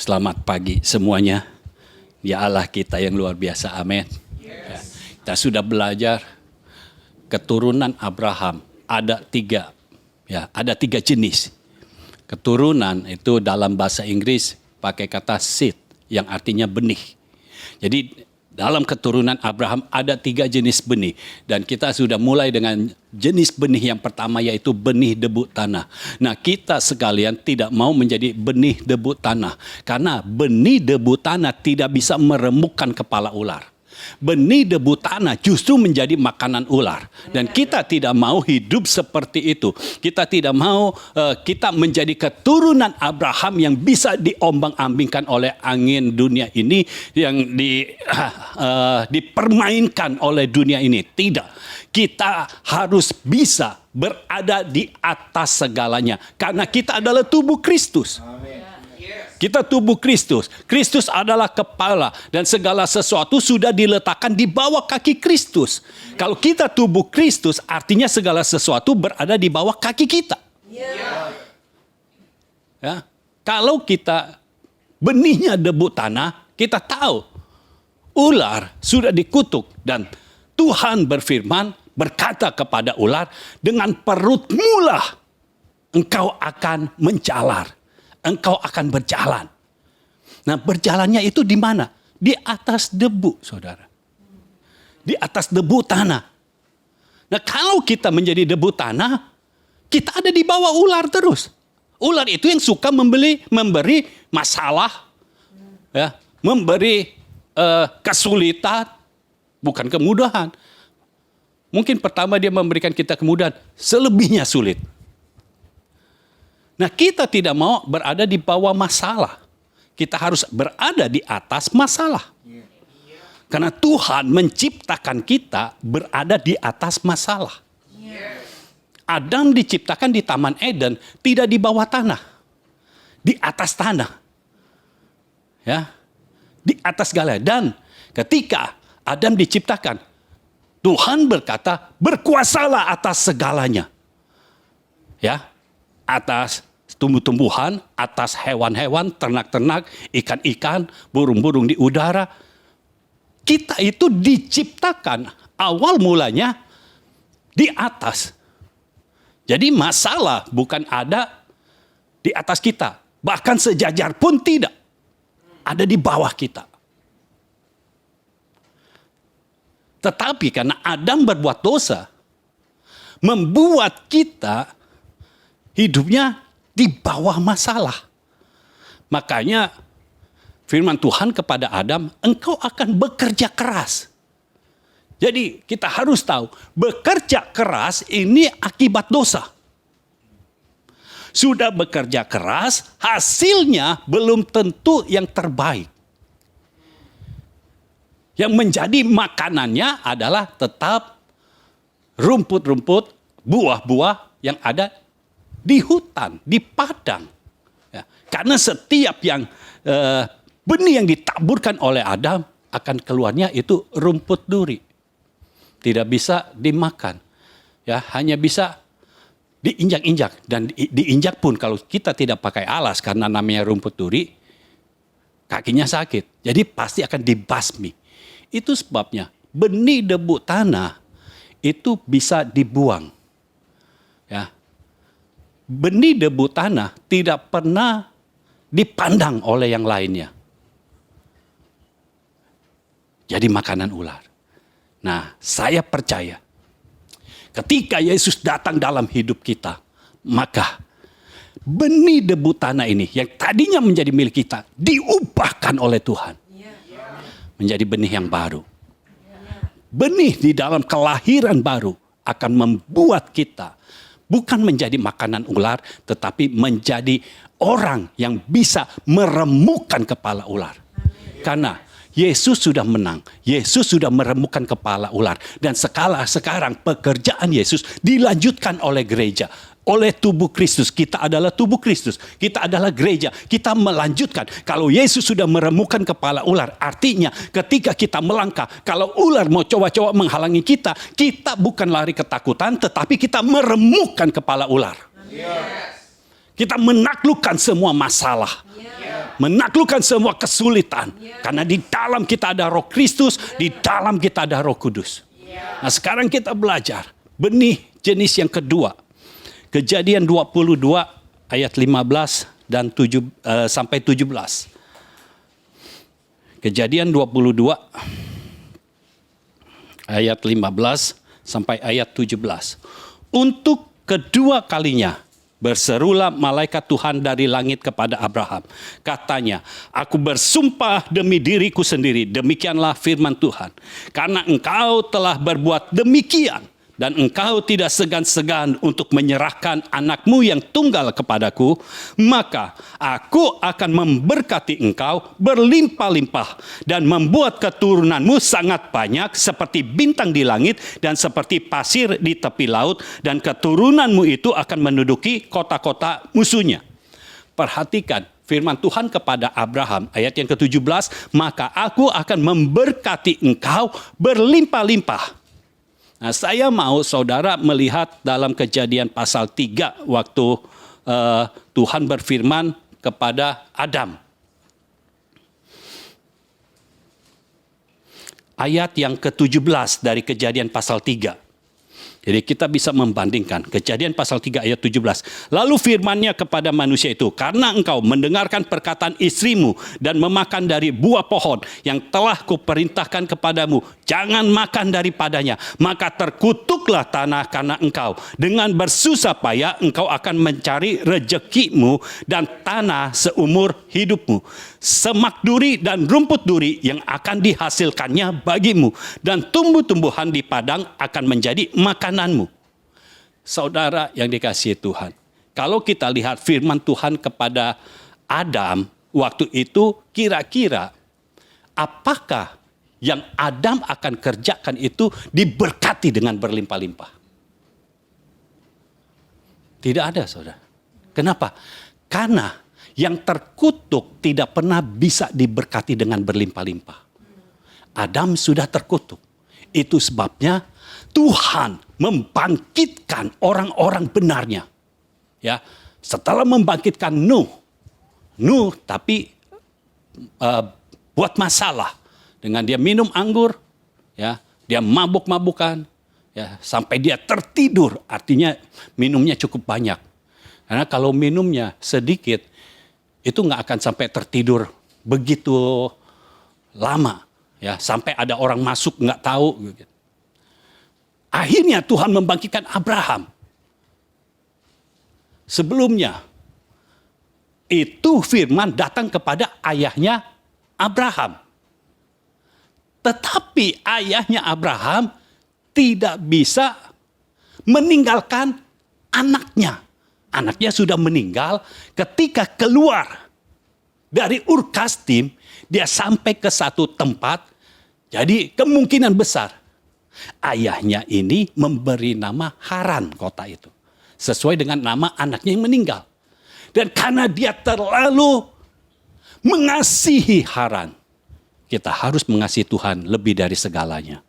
Selamat pagi semuanya. Ya Allah kita yang luar biasa, amin. Ya, kita sudah belajar keturunan Abraham ada tiga jenis. Keturunan itu dalam bahasa Inggris pakai kata seed yang artinya benih. Jadi dalam keturunan Abraham ada 3 jenis benih. Dan kita sudah mulai dengan jenis benih yang pertama yaitu benih debu tanah. Nah kita sekalian tidak mau menjadi benih debu tanah. Karena benih debu tanah tidak bisa meremukkan kepala ular. Benih debu tanah justru menjadi makanan ular. Dan kita tidak mau hidup seperti itu. Kita tidak mau kita menjadi keturunan Abraham yang bisa diombang-ambingkan oleh angin dunia ini. Yang dipermainkan oleh dunia ini. Tidak. Kita harus bisa berada di atas segalanya. Karena kita adalah tubuh Kristus. Amin. Kita tubuh Kristus. Kristus adalah kepala dan segala sesuatu sudah diletakkan di bawah kaki Kristus. Kalau kita tubuh Kristus, artinya segala sesuatu berada di bawah kaki kita. Ya. Kalau kita benihnya debu tanah, kita tahu ular sudah dikutuk dan Tuhan berfirman berkata kepada ular, dengan perutmu lah engkau akan menjalar. Engkau akan berjalan. Nah berjalannya itu di mana? Di atas debu, saudara. Di atas debu tanah. Nah kalau kita menjadi debu tanah, kita ada di bawah ular terus. Ular itu yang suka memberi masalah, ya, memberi kesulitan, bukan kemudahan. Mungkin pertama dia memberikan kita kemudahan, selebihnya sulit. Nah kita tidak mau berada di bawah masalah. Kita harus berada di atas masalah. Karena Tuhan menciptakan kita berada di atas masalah. Adam diciptakan di Taman Eden, tidak di bawah tanah. Di atas tanah. Ya, di atas segala. Dan ketika Adam diciptakan, Tuhan berkata, berkuasalah atas segalanya. Ya. Atas tumbuh-tumbuhan, atas hewan-hewan, ternak-ternak, ikan-ikan, burung-burung di udara. Kita itu diciptakan awal mulanya di atas. Jadi masalah bukan ada di atas kita. Bahkan sejajar pun tidak. Ada di bawah kita. Tetapi karena Adam berbuat dosa, membuat kita hidupnya di bawah masalah. Makanya firman Tuhan kepada Adam, engkau akan bekerja keras. Jadi kita harus tahu, bekerja keras ini akibat dosa. Sudah bekerja keras, hasilnya belum tentu yang terbaik. Yang menjadi makanannya adalah tetap rumput-rumput, buah-buah yang ada di hutan, di padang. Ya, karena setiap yang benih yang ditaburkan oleh Adam akan keluarnya itu rumput duri. Tidak bisa dimakan. Ya, hanya bisa diinjak-injak. Dan diinjak pun kalau kita tidak pakai alas karena namanya rumput duri, kakinya sakit. Jadi pasti akan dibasmi. Itu sebabnya benih debu tanah itu bisa dibuang. Ya. Benih debu tanah tidak pernah dipandang oleh yang lainnya. Jadi makanan ular. Nah, saya percaya ketika Yesus datang dalam hidup kita, maka benih debu tanah ini yang tadinya menjadi milik kita diubahkan oleh Tuhan. Menjadi benih yang baru. Benih di dalam kelahiran baru akan membuat kita bukan menjadi makanan ular, tetapi menjadi orang yang bisa meremukkan kepala ular. Karena Yesus sudah menang. Yesus sudah meremukkan kepala ular. Dan sekarang pekerjaan Yesus dilanjutkan oleh gereja. Oleh tubuh Kristus. Kita adalah tubuh Kristus. Kita adalah gereja. Kita melanjutkan. Kalau Yesus sudah meremukkan kepala ular. Artinya ketika kita melangkah. Kalau ular mau coba-coba menghalangi kita. Kita bukan lari ketakutan. Tetapi kita meremukkan kepala ular. Yes. Kita menaklukkan semua masalah. menaklukkan semua kesulitan. Karena di dalam kita ada Roh Kristus, di dalam kita ada Roh Kudus. Nah, sekarang kita belajar benih jenis yang kedua. Kejadian 22 ayat 15 dan sampai 17. Kejadian 22 ayat 15 sampai ayat 17. Untuk kedua kalinya berserulah malaikat Tuhan dari langit kepada Abraham. Katanya, aku bersumpah demi diriku sendiri, demikianlah firman Tuhan. Karena engkau telah berbuat demikian, dan engkau tidak segan-segan untuk menyerahkan anakmu yang tunggal kepadaku, maka aku akan memberkati engkau berlimpah-limpah dan membuat keturunanmu sangat banyak seperti bintang di langit dan seperti pasir di tepi laut, dan keturunanmu itu akan menduduki kota-kota musuhnya. Perhatikan firman Tuhan kepada Abraham ayat yang ke-17, maka aku akan memberkati engkau berlimpah-limpah. Nah, saya mau saudara melihat dalam Kejadian pasal 3 waktu Tuhan berfirman kepada Adam. Ayat yang ke-17 dari Kejadian pasal 3. Jadi kita bisa membandingkan Kejadian pasal 3 ayat 17. Lalu firman-Nya kepada manusia itu, karena engkau mendengarkan perkataan istrimu dan memakan dari buah pohon yang telah kuperintahkan kepadamu, jangan makan daripadanya, maka terkutuklah tanah karena engkau. Dengan bersusah payah engkau akan mencari rezekimu dan tanah seumur hidupmu. Semak duri dan rumput duri yang akan dihasilkannya bagimu, dan tumbuh-tumbuhan di padang akan menjadi makananmu. Saudara yang dikasihi Tuhan, kalau kita lihat firman Tuhan kepada Adam waktu itu, kira-kira apakah yang Adam akan kerjakan itu diberkati dengan berlimpah-limpah? Tidak ada, saudara. Kenapa? Karena yang terkutuk tidak pernah bisa diberkati dengan berlimpah-limpah. Adam sudah terkutuk. Itu sebabnya Tuhan membangkitkan orang-orang benarnya. Ya, setelah membangkitkan Nuh tapi buat masalah dengan dia minum anggur, ya, dia mabuk-mabukan, ya, sampai dia tertidur. Artinya minumnya cukup banyak. Karena kalau minumnya sedikit, itu nggak akan sampai tertidur begitu lama, ya, sampai ada orang masuk nggak tahu. Akhirnya Tuhan membangkitkan Abraham. Sebelumnya itu firman datang kepada ayahnya Abraham, tetapi ayahnya Abraham tidak bisa meninggalkan anaknya. Anaknya sudah meninggal ketika keluar dari Ur Kasdim, dia sampai ke satu tempat. Jadi kemungkinan besar ayahnya ini memberi nama Haran kota itu. Sesuai dengan nama anaknya yang meninggal. Dan karena dia terlalu mengasihi Haran, kita harus mengasihi Tuhan lebih dari segalanya.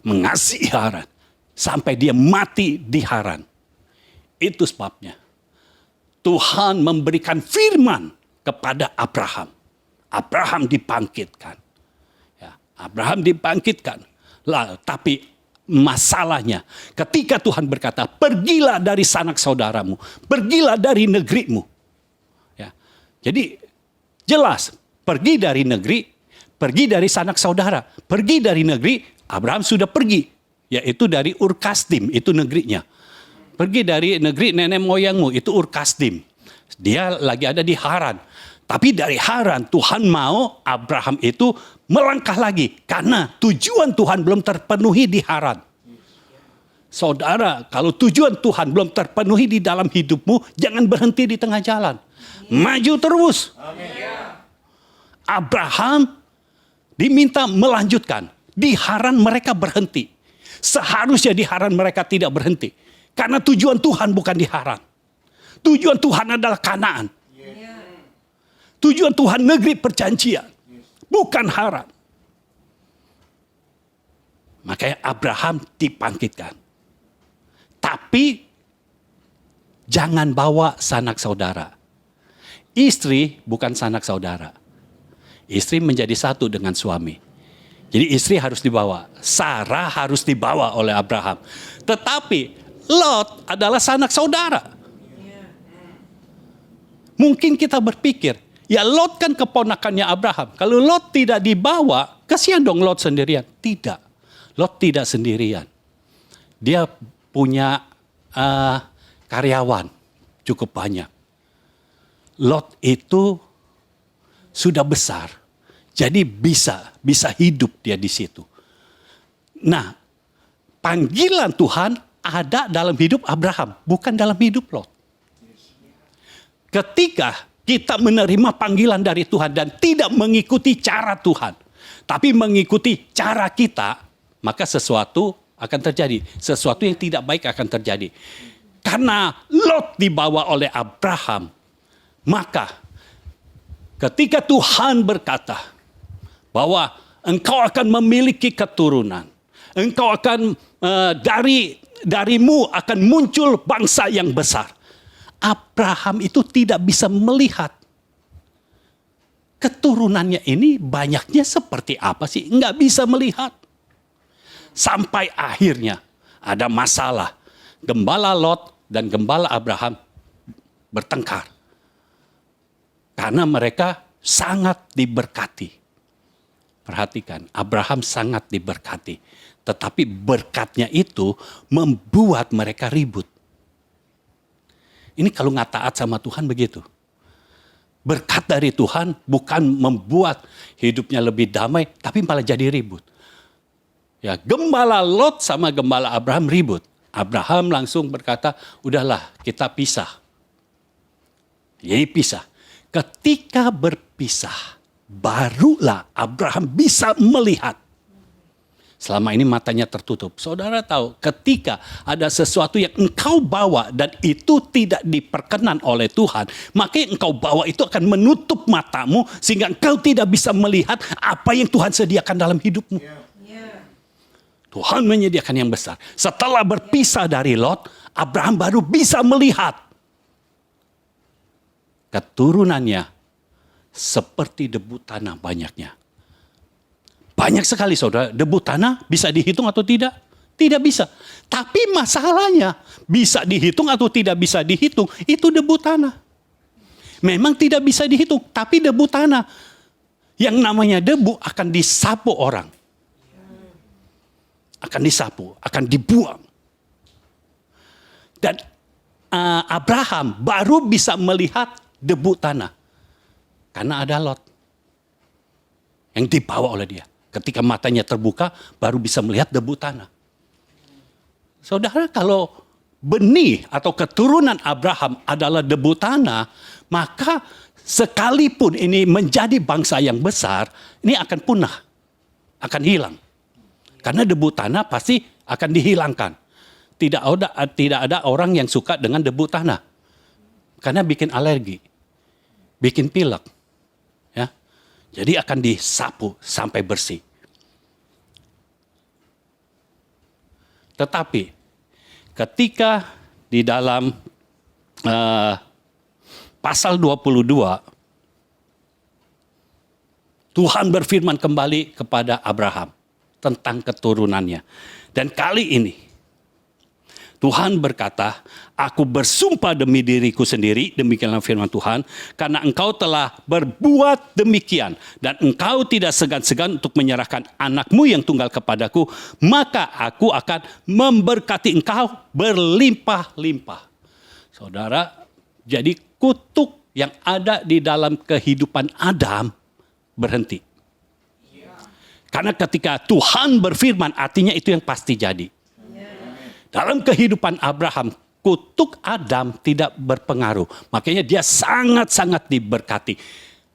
Mengasihi Haran sampai dia mati di Haran. Itu sebabnya Tuhan memberikan firman kepada Abraham. Abraham dibangkitkan. Ya, Abraham dibangkitkan. Tapi masalahnya ketika Tuhan berkata, pergilah dari sanak saudaramu, pergilah dari negerimu. Ya, jadi jelas, pergi dari negeri, pergi dari sanak saudara, pergi dari negeri. Abraham sudah pergi, yaitu dari Ur Kasdim, itu negerinya. Pergi dari negeri nenek moyangmu, itu Ur Kasdim. Dia lagi ada di Haran. Tapi dari Haran Tuhan mau Abraham itu melangkah lagi. Karena tujuan Tuhan belum terpenuhi di Haran. Saudara, kalau tujuan Tuhan belum terpenuhi di dalam hidupmu, jangan berhenti di tengah jalan. Maju terus. Abraham diminta melanjutkan. Di Haran mereka berhenti. Seharusnya di Haran mereka tidak berhenti. Karena tujuan Tuhan bukan di Haran. Tujuan Tuhan adalah Kanaan. Tujuan Tuhan negeri perjanjian. Bukan Haran. Makanya Abraham dibangkitkan. Tapi jangan bawa sanak saudara. istri bukan sanak saudara. Istri menjadi satu dengan suami. Jadi istri harus dibawa. Sarah harus dibawa oleh Abraham. Tetapi Lot adalah sanak saudara. Mungkin kita berpikir, ya Lot kan keponakannya Abraham. Kalau Lot tidak dibawa, kasihan dong Lot sendirian. Tidak. Lot tidak sendirian. Dia punya karyawan cukup banyak. Lot itu sudah besar. Jadi bisa hidup dia di situ. Nah, panggilan Tuhan ada dalam hidup Abraham, bukan dalam hidup Lot. Ketika kita menerima panggilan dari Tuhan dan tidak mengikuti cara Tuhan, tapi mengikuti cara kita, maka sesuatu akan terjadi. Sesuatu yang tidak baik akan terjadi. Karena Lot dibawa oleh Abraham, maka ketika Tuhan berkata bahwa engkau akan memiliki keturunan, engkau akan darimu akan muncul bangsa yang besar. Abraham itu tidak bisa melihat keturunannya ini banyaknya seperti apa sih? Nggak bisa melihat. Sampai akhirnya ada masalah. Gembala Lot dan gembala Abraham bertengkar. Karena mereka sangat diberkati. Perhatikan, Abraham sangat diberkati. Tetapi berkatnya itu membuat mereka ribut. Ini kalau nggak taat sama Tuhan begitu. Berkat dari Tuhan bukan membuat hidupnya lebih damai, tapi malah jadi ribut. Ya, gembala Lot sama gembala Abraham ribut. Abraham langsung berkata, udahlah kita pisah. Jadi pisah. Ketika berpisah, barulah Abraham bisa melihat. Selama ini matanya tertutup. Saudara tahu, ketika ada sesuatu yang engkau bawa dan itu tidak diperkenan oleh Tuhan, maka yang engkau bawa itu akan menutup matamu sehingga engkau tidak bisa melihat apa yang Tuhan sediakan dalam hidupmu. Tuhan menyediakan yang besar. Setelah berpisah dari Lot, Abraham baru bisa melihat keturunannya seperti debu tanah banyaknya. Banyak sekali saudara, debu tanah bisa dihitung atau tidak? Tidak bisa. Tapi masalahnya bisa dihitung atau tidak bisa dihitung, itu debu tanah. Memang tidak bisa dihitung, tapi debu tanah. Yang namanya debu akan disapu orang. Akan disapu, akan dibuang. Dan Abraham baru bisa melihat debu tanah. Karena ada Lot yang dibawa oleh dia. Ketika matanya terbuka, baru bisa melihat debu tanah. Saudara, kalau benih atau keturunan Abraham adalah debu tanah, maka sekalipun ini menjadi bangsa yang besar, ini akan punah, akan hilang. Karena debu tanah pasti akan dihilangkan. Tidak ada orang yang suka dengan debu tanah. Karena bikin alergi, bikin pilek. Ya. Jadi akan disapu sampai bersih. Tetapi ketika di dalam pasal 22, Tuhan berfirman kembali kepada Abraham tentang keturunannya. Dan kali ini Tuhan berkata, aku bersumpah demi diriku sendiri, demikianlah firman Tuhan, karena engkau telah berbuat demikian, dan engkau tidak segan-segan untuk menyerahkan anakmu yang tunggal kepadaku, maka aku akan memberkati engkau berlimpah-limpah. Saudara, jadi kutuk yang ada di dalam kehidupan Adam berhenti. Karena ketika Tuhan berfirman, artinya itu yang pasti jadi. Dalam kehidupan Abraham, kutuk Adam tidak berpengaruh. Makanya dia sangat-sangat diberkati.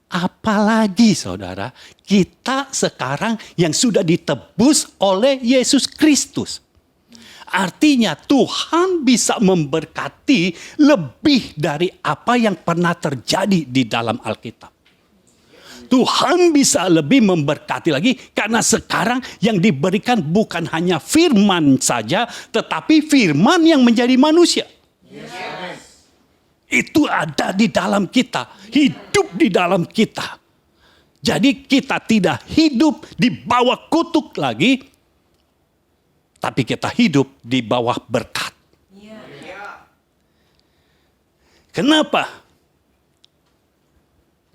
Apalagi saudara, kita sekarang yang sudah ditebus oleh Yesus Kristus. Artinya Tuhan bisa memberkati lebih dari apa yang pernah terjadi di dalam Alkitab. Tuhan bisa lebih memberkati lagi karena sekarang yang diberikan bukan hanya firman saja, tetapi firman yang menjadi manusia. Yes. Itu ada di dalam kita, hidup di dalam kita. Jadi kita tidak hidup di bawah kutuk lagi, tapi kita hidup di bawah berkat. Kenapa?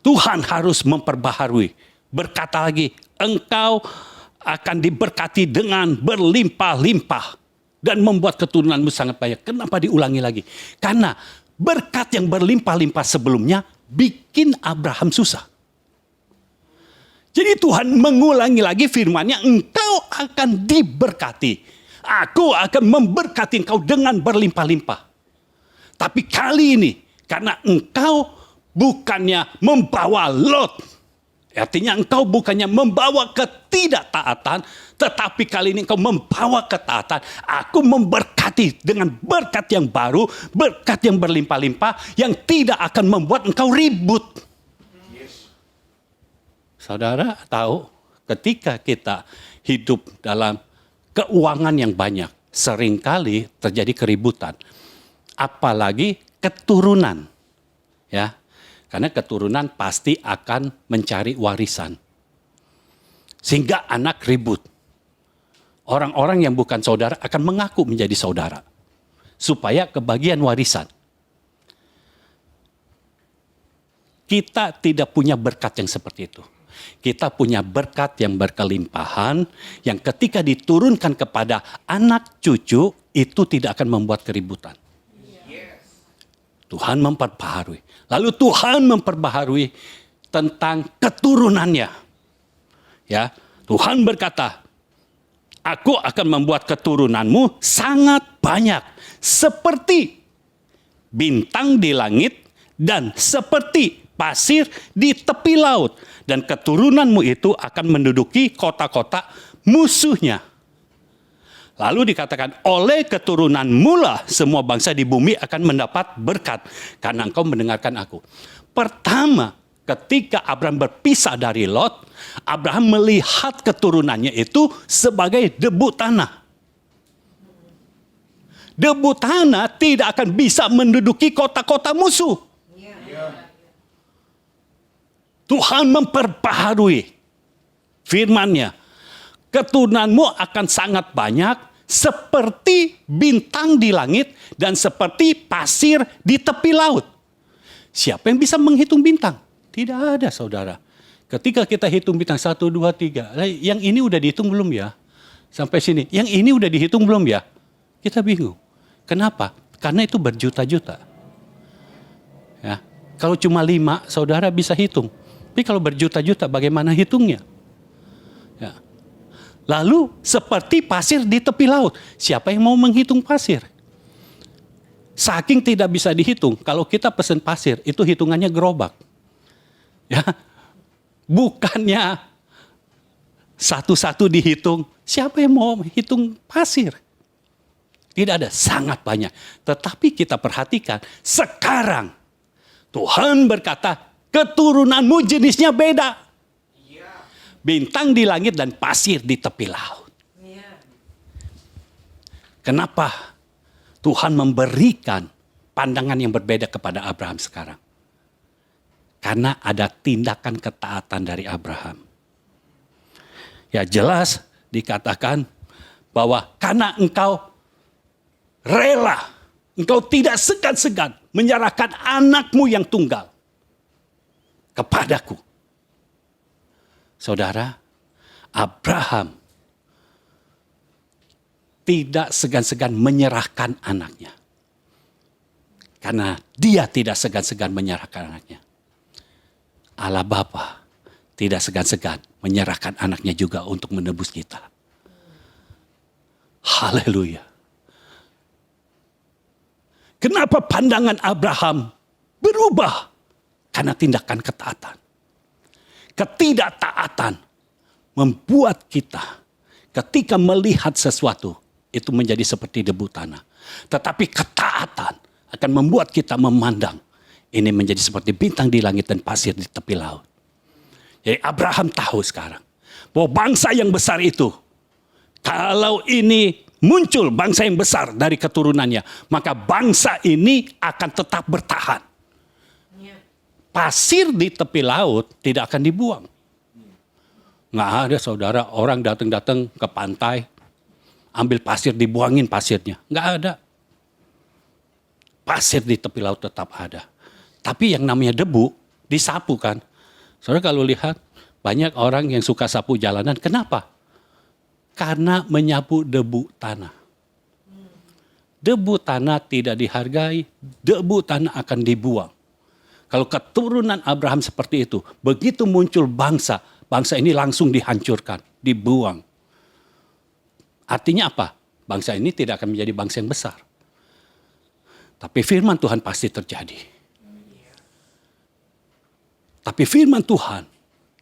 Tuhan harus memperbaharui. Berkata lagi, engkau akan diberkati dengan berlimpah-limpah dan membuat keturunanmu sangat banyak. Kenapa diulangi lagi? Karena berkat yang berlimpah-limpah sebelumnya bikin Abraham susah. Jadi Tuhan mengulangi lagi firman-Nya, engkau akan diberkati. Aku akan memberkati engkau dengan berlimpah-limpah. Tapi kali ini, karena engkau bukannya membawa Lot, artinya engkau bukannya membawa ketidaktaatan, tetapi kali ini engkau membawa ketaatan. Aku memberkati dengan berkat yang baru, berkat yang berlimpah-limpah, yang tidak akan membuat engkau ribut. Saudara tahu, ketika kita hidup dalam keuangan yang banyak, seringkali terjadi keributan. Apalagi keturunan. Ya. Karena keturunan pasti akan mencari warisan. Sehingga anak ribut. Orang-orang yang bukan saudara akan mengaku menjadi saudara. Supaya kebagian warisan. Kita tidak punya berkat yang seperti itu. Kita punya berkat yang berkelimpahan, yang ketika diturunkan kepada anak cucu, itu tidak akan membuat keributan. Tuhan memperbaharui. Lalu Tuhan memperbaharui tentang keturunannya. Ya, Tuhan berkata, aku akan membuat keturunanmu sangat banyak. Seperti bintang di langit dan seperti pasir di tepi laut. Dan keturunanmu itu akan menduduki kota-kota musuhnya. Lalu dikatakan, oleh keturunanmu lah semua bangsa di bumi akan mendapat berkat. Karena engkau mendengarkan aku. Pertama, ketika Abraham berpisah dari Lot, Abraham melihat keturunannya itu sebagai debu tanah. Debu tanah tidak akan bisa menduduki kota-kota musuh. Tuhan memperbaharui firman-Nya. Keturunanmu akan sangat banyak, seperti bintang di langit dan seperti pasir di tepi laut. Siapa yang bisa menghitung bintang? Tidak ada, saudara. Ketika kita hitung bintang 1, 2, 3. Yang ini udah dihitung belum ya? Sampai sini. Yang ini udah dihitung belum ya? Kita bingung. Kenapa? Karena itu berjuta-juta. Ya. Kalau cuma 5, saudara bisa hitung. Tapi kalau berjuta-juta, bagaimana hitungnya? Ya. Lalu seperti pasir di tepi laut. Siapa yang mau menghitung pasir? Saking tidak bisa dihitung. Kalau kita pesen pasir, itu hitungannya gerobak. Ya, bukannya satu-satu dihitung. Siapa yang mau hitung pasir? Tidak ada, sangat banyak. Tetapi kita perhatikan, sekarang Tuhan berkata, keturunanmu jenisnya beda. Bintang di langit dan pasir di tepi laut. Kenapa Tuhan memberikan pandangan yang berbeda kepada Abraham sekarang? Karena ada tindakan ketaatan dari Abraham. Ya jelas dikatakan bahwa karena engkau rela, engkau tidak segan-segan menyerahkan anakmu yang tunggal kepadaku. Saudara, Abraham tidak segan-segan menyerahkan anaknya. Karena dia tidak segan-segan menyerahkan anaknya. Allah Bapa tidak segan-segan menyerahkan anaknya juga untuk menebus kita. Haleluya. Kenapa pandangan Abraham berubah? Karena tindakan ketaatan. Ketidaktaatan membuat kita ketika melihat sesuatu itu menjadi seperti debu tanah. Tetapi ketaatan akan membuat kita memandang ini menjadi seperti bintang di langit dan pasir di tepi laut. Jadi Abraham tahu sekarang bahwa bangsa yang besar itu, kalau ini muncul bangsa yang besar dari keturunannya, maka bangsa ini akan tetap bertahan. Pasir di tepi laut tidak akan dibuang. Nggak ada saudara, orang datang-datang ke pantai, ambil pasir, dibuangin pasirnya. Nggak ada. Pasir di tepi laut tetap ada. Tapi yang namanya debu, disapu kan. Saudara kalau lihat, banyak orang yang suka sapu jalanan. Kenapa? Karena menyapu debu tanah. Debu tanah tidak dihargai, debu tanah akan dibuang. Kalau keturunan Abraham seperti itu, begitu muncul bangsa, bangsa ini langsung dihancurkan, dibuang. Artinya apa? Bangsa ini tidak akan menjadi bangsa yang besar. Tapi firman Tuhan pasti terjadi. Tapi firman Tuhan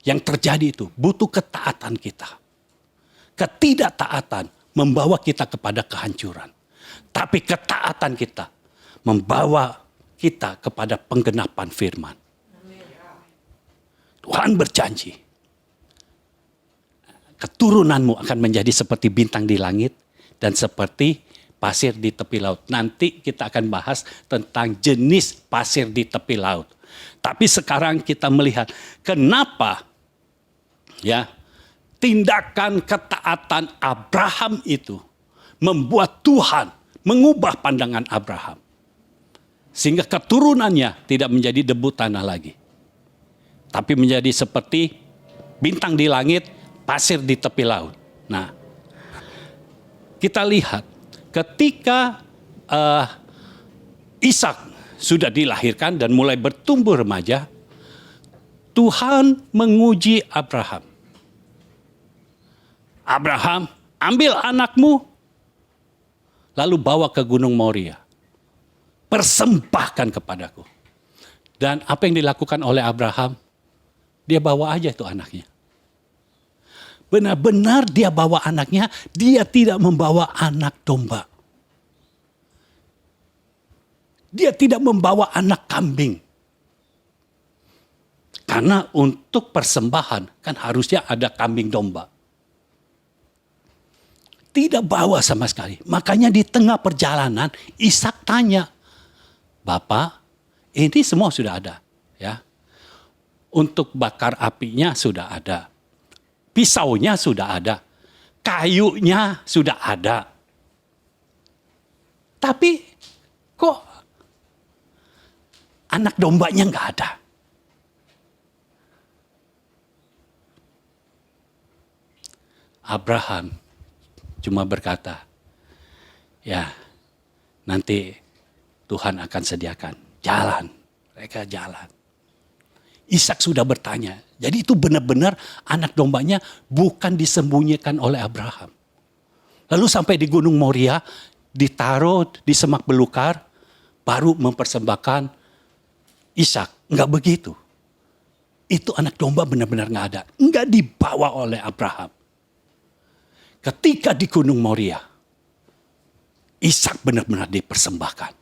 yang terjadi itu butuh ketaatan kita. Ketidaktaatan membawa kita kepada kehancuran. Tapi ketaatan kita membawa kita kepada penggenapan firman. Tuhan berjanji, keturunanmu akan menjadi seperti bintang di langit dan seperti pasir di tepi laut. Nanti kita akan bahas tentang jenis pasir di tepi laut. Tapi sekarang kita melihat kenapa ya tindakan ketaatan Abraham itu membuat Tuhan mengubah pandangan Abraham. Sehingga keturunannya tidak menjadi debu tanah lagi. Tapi menjadi seperti bintang di langit, pasir di tepi laut. Nah, kita lihat ketika Ishak sudah dilahirkan dan mulai bertumbuh remaja, Tuhan menguji Abraham. Abraham, ambil anakmu, lalu bawa ke Gunung Moria. Persembahkan kepadaku. Dan apa yang dilakukan oleh Abraham? Dia bawa aja itu anaknya. Benar-benar dia bawa anaknya, dia tidak membawa anak domba. Dia tidak membawa anak kambing. Karena untuk persembahan kan harusnya ada kambing domba. Tidak bawa sama sekali. Makanya di tengah perjalanan Ishak tanya, Bapak, ini semua sudah ada, ya. Untuk bakar apinya sudah ada. Pisaunya sudah ada. Kayunya sudah ada. Tapi kok anak dombanya nggak ada? Abraham cuma berkata, ya nanti Tuhan akan sediakan jalan. Mereka jalan. Ishak sudah bertanya. Jadi itu benar-benar anak dombanya bukan disembunyikan oleh Abraham. Lalu sampai di Gunung Moria, ditaruh di semak belukar, baru mempersembahkan Ishak. Enggak begitu. Itu anak domba benar-benar enggak ada. Enggak dibawa oleh Abraham. Ketika di Gunung Moria, Ishak benar-benar dipersembahkan.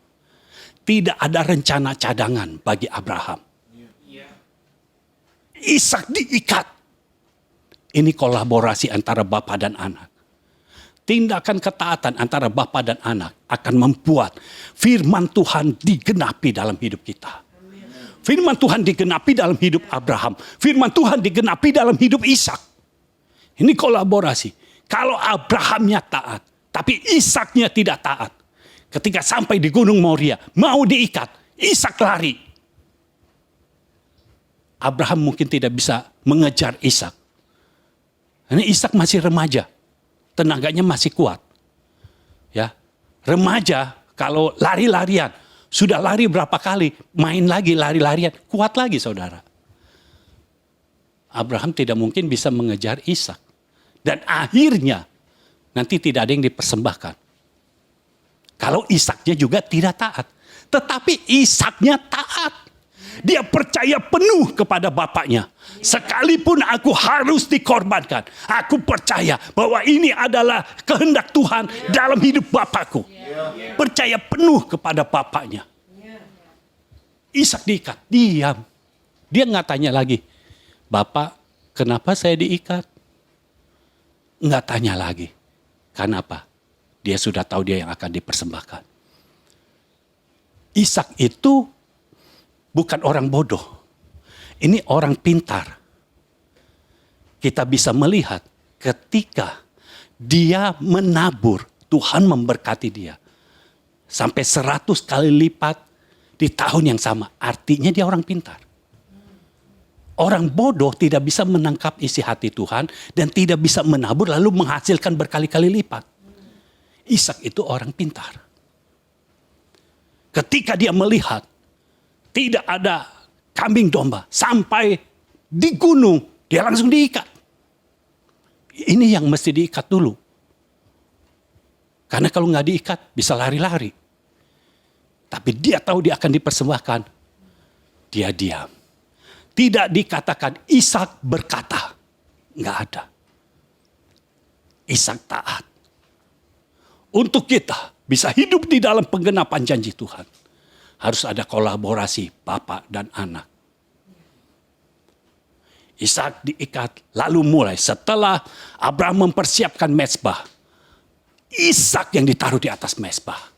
Tidak ada rencana cadangan bagi Abraham. Ishak diikat. Ini kolaborasi antara bapa dan anak. Tindakan ketaatan antara bapa dan anak akan membuat firman Tuhan digenapi dalam hidup kita. Firman Tuhan digenapi dalam hidup Abraham. Firman Tuhan digenapi dalam hidup Ishak. Ini kolaborasi. Kalau Abrahamnya taat, tapi Ishaknya tidak taat. Ketika sampai di Gunung Moria, mau diikat, Ishak lari. Abraham mungkin tidak bisa mengejar Ishak. Karena Ishak masih remaja. Tenaganya masih kuat. Ya, remaja kalau lari-larian, sudah lari berapa kali, main lagi lari-larian, kuat lagi saudara. Abraham tidak mungkin bisa mengejar Ishak. Dan akhirnya nanti tidak ada yang dipersembahkan. Kalau Ishaknya juga tidak taat. Tetapi Ishaknya taat. Dia percaya penuh kepada bapaknya. Sekalipun aku harus dikorbankan, aku percaya bahwa ini adalah kehendak Tuhan dalam hidup bapakku. Percaya penuh kepada bapaknya. Ishak diikat, diam. Dia nggak tanya lagi, Bapak, kenapa saya diikat? Nggak tanya lagi. Kenapa? dia sudah tahu dia yang akan dipersembahkan. Ishak itu bukan orang bodoh. Ini orang pintar. Kita bisa melihat ketika dia menabur, Tuhan memberkati dia. Sampai 100 kali lipat di tahun yang sama. Artinya dia orang pintar. Orang bodoh tidak bisa menangkap isi hati Tuhan dan tidak bisa menabur lalu menghasilkan berkali-kali lipat. Ishak itu orang pintar. Ketika dia melihat tidak ada kambing domba sampai di gunung, dia langsung diikat. Ini yang mesti diikat dulu. Karena kalau nggak diikat bisa lari-lari. Tapi dia tahu dia akan dipersembahkan. Dia diam. Tidak dikatakan Ishak berkata. Nggak ada. Ishak taat. Untuk kita bisa hidup di dalam penggenapan janji Tuhan. Harus ada kolaborasi bapak dan anak. Ishak diikat, lalu mulai setelah Abraham mempersiapkan mezbah. Ishak yang ditaruh di atas mezbah.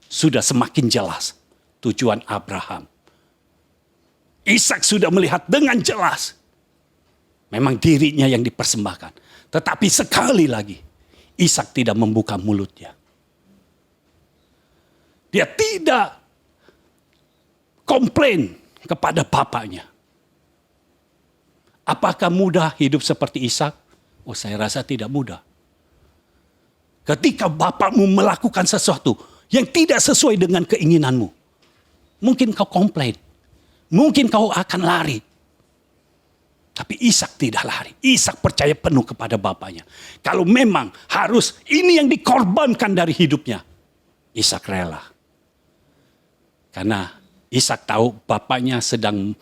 Sudah semakin jelas tujuan Abraham. Ishak sudah melihat dengan jelas. Memang dirinya yang dipersembahkan. Tetapi sekali lagi, Ishak tidak membuka mulutnya. Dia tidak komplain kepada bapaknya. Apakah mudah hidup seperti Ishak? Oh, saya rasa tidak mudah. Ketika bapakmu melakukan sesuatu yang tidak sesuai dengan keinginanmu, mungkin kau komplain. Mungkin kau akan lari. Tapi Ishak tidak lari. Ishak percaya penuh kepada bapaknya. Kalau memang harus ini yang dikorbankan dari hidupnya, Ishak rela. Karena Ishak tahu bapaknya sedang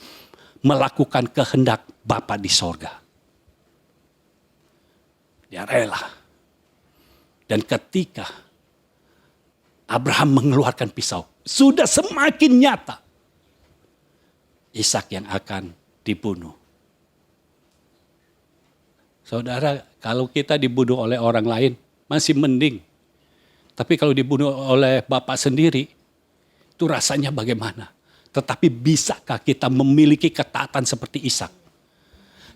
melakukan kehendak Bapa di sorga. Dia rela. Dan ketika Abraham mengeluarkan pisau, sudah semakin nyata Ishak yang akan dibunuh. Saudara, kalau kita dibunuh oleh orang lain masih mending. Tapi kalau dibunuh oleh Bapak sendiri, itu rasanya bagaimana? Tetapi bisakah kita memiliki ketaatan seperti Ishak?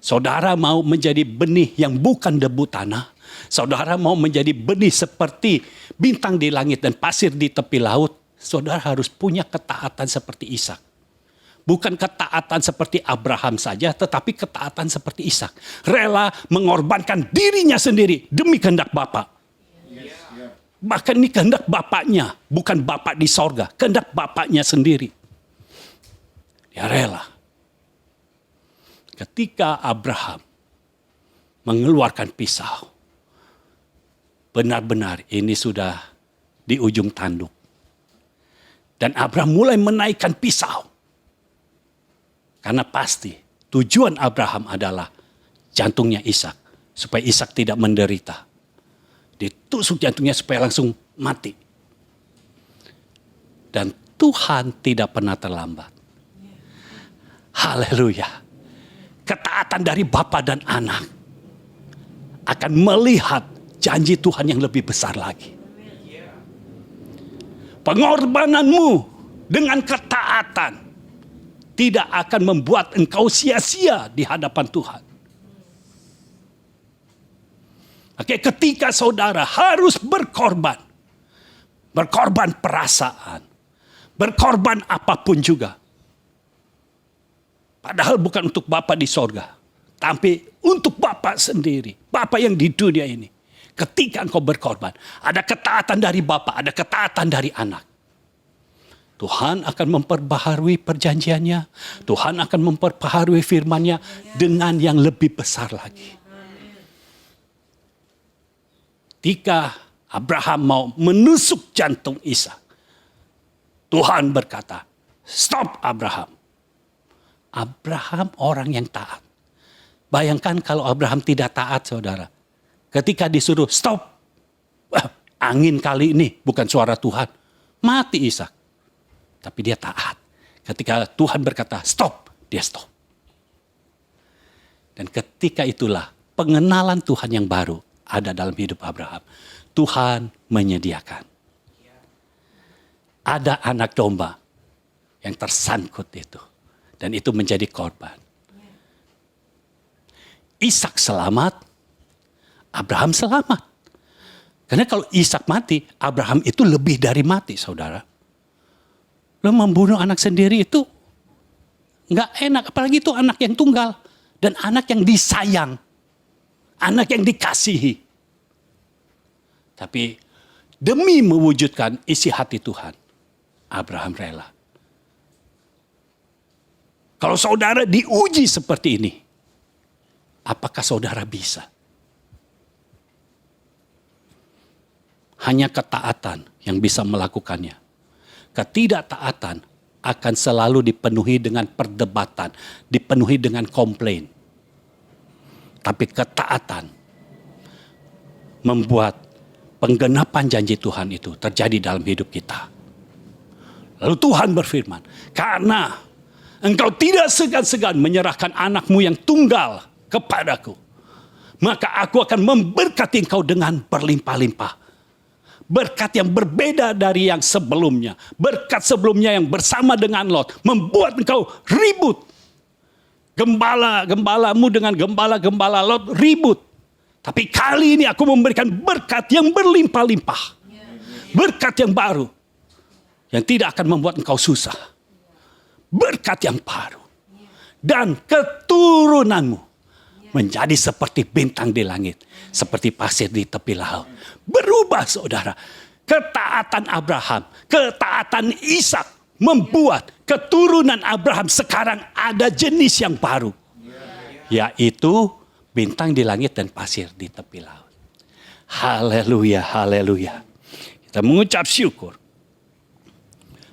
Saudara mau menjadi benih yang bukan debu tanah. Saudara mau menjadi benih seperti bintang di langit dan pasir di tepi laut. Saudara harus punya ketaatan seperti Ishak. Bukan ketaatan seperti Abraham saja, tetapi ketaatan seperti Ishak. Rela mengorbankan dirinya sendiri demi kehendak Bapa. Bahkan ini kehendak bapaknya, bukan bapak di sorga. Kehendak bapaknya sendiri. Dia rela. Ketika Abraham mengeluarkan pisau, benar-benar ini sudah di ujung tanduk. Dan Abraham mulai menaikkan pisau. Karena pasti tujuan Abraham adalah jantungnya Ishak. Supaya Ishak tidak menderita. Ditusuk jantungnya supaya langsung mati. Dan Tuhan tidak pernah terlambat. Haleluya. Ketaatan dari bapa dan anak akan melihat janji Tuhan yang lebih besar lagi. Pengorbananmu dengan ketaatan tidak akan membuat engkau sia-sia di hadapan Tuhan. Oke, ketika saudara harus berkorban perasaan, berkorban apapun juga. Padahal bukan untuk Bapa di sorga, tapi untuk Bapa sendiri, Bapa yang di dunia ini. Ketika engkau berkorban, ada ketaatan dari Bapa, ada ketaatan dari anak. Tuhan akan memperbaharui perjanjiannya, Tuhan akan memperbaharui firman-Nya dengan yang lebih besar lagi. Ketika Abraham mau menusuk jantung Ishak, Tuhan berkata, "Stop Abraham." Abraham orang yang taat. Bayangkan kalau Abraham tidak taat, saudara. Ketika disuruh stop, angin kali ini bukan suara Tuhan. Mati Ishak. Tapi dia taat. Ketika Tuhan berkata stop, dia stop. Dan ketika itulah pengenalan Tuhan yang baru ada dalam hidup Abraham. Tuhan menyediakan. Ada anak domba yang tersangkut itu. Dan itu menjadi korban. Ishak selamat, Abraham selamat. Karena kalau Ishak mati, Abraham itu lebih dari mati, saudara. Lo membunuh anak sendiri itu nggak enak, apalagi itu anak yang tunggal. Dan anak yang disayang, anak yang dikasihi. Tapi demi mewujudkan isi hati Tuhan, Abraham rela. Kalau saudara diuji seperti ini, apakah saudara bisa? Hanya ketaatan yang bisa melakukannya. Ketidaktaatan akan selalu dipenuhi dengan perdebatan, dipenuhi dengan komplain. Tapi ketaatan membuat penggenapan janji Tuhan itu terjadi dalam hidup kita. Lalu Tuhan berfirman, karena engkau tidak segan-segan menyerahkan anakmu yang tunggal kepadaku, maka aku akan memberkati engkau dengan berlimpah-limpah. Berkat yang berbeda dari yang sebelumnya. Berkat sebelumnya yang bersama dengan Lot membuat engkau ribut. Gembalamu dengan gembala Lot ribut. Tapi kali ini aku memberikan berkat yang berlimpah-limpah. Berkat yang baru. Yang tidak akan membuat engkau susah. Berkat yang baru. Dan keturunanmu menjadi seperti bintang di langit. Seperti pasir di tepi laut. Berubah, saudara. Ketaatan Abraham, ketaatan Ishak membuat keturunan Abraham sekarang ada jenis yang baru. Yaitu bintang di langit dan pasir di tepi laut. Haleluya, haleluya. Kita mengucap syukur.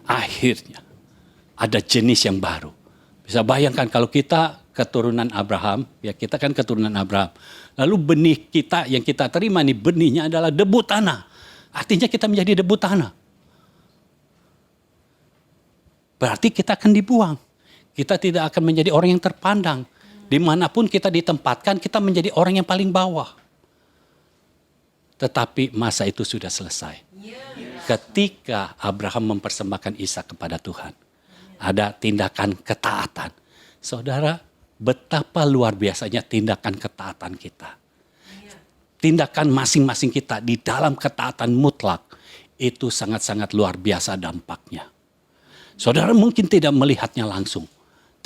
Akhirnya ada jenis yang baru. Bisa bayangkan kalau kita keturunan Abraham, ya kita kan keturunan Abraham. Lalu benih kita yang kita terima nih, benihnya adalah debu tanah. Artinya kita menjadi debu tanah. Berarti kita akan dibuang. Kita tidak akan menjadi orang yang terpandang. Dimanapun kita ditempatkan, kita menjadi orang yang paling bawah. Tetapi masa itu sudah selesai. Ketika Abraham mempersembahkan Ishak kepada Tuhan. Ada tindakan ketaatan. Saudara, betapa luar biasanya tindakan ketaatan kita. Tindakan masing-masing kita di dalam ketaatan mutlak. Itu sangat-sangat luar biasa dampaknya. Saudara mungkin tidak melihatnya langsung.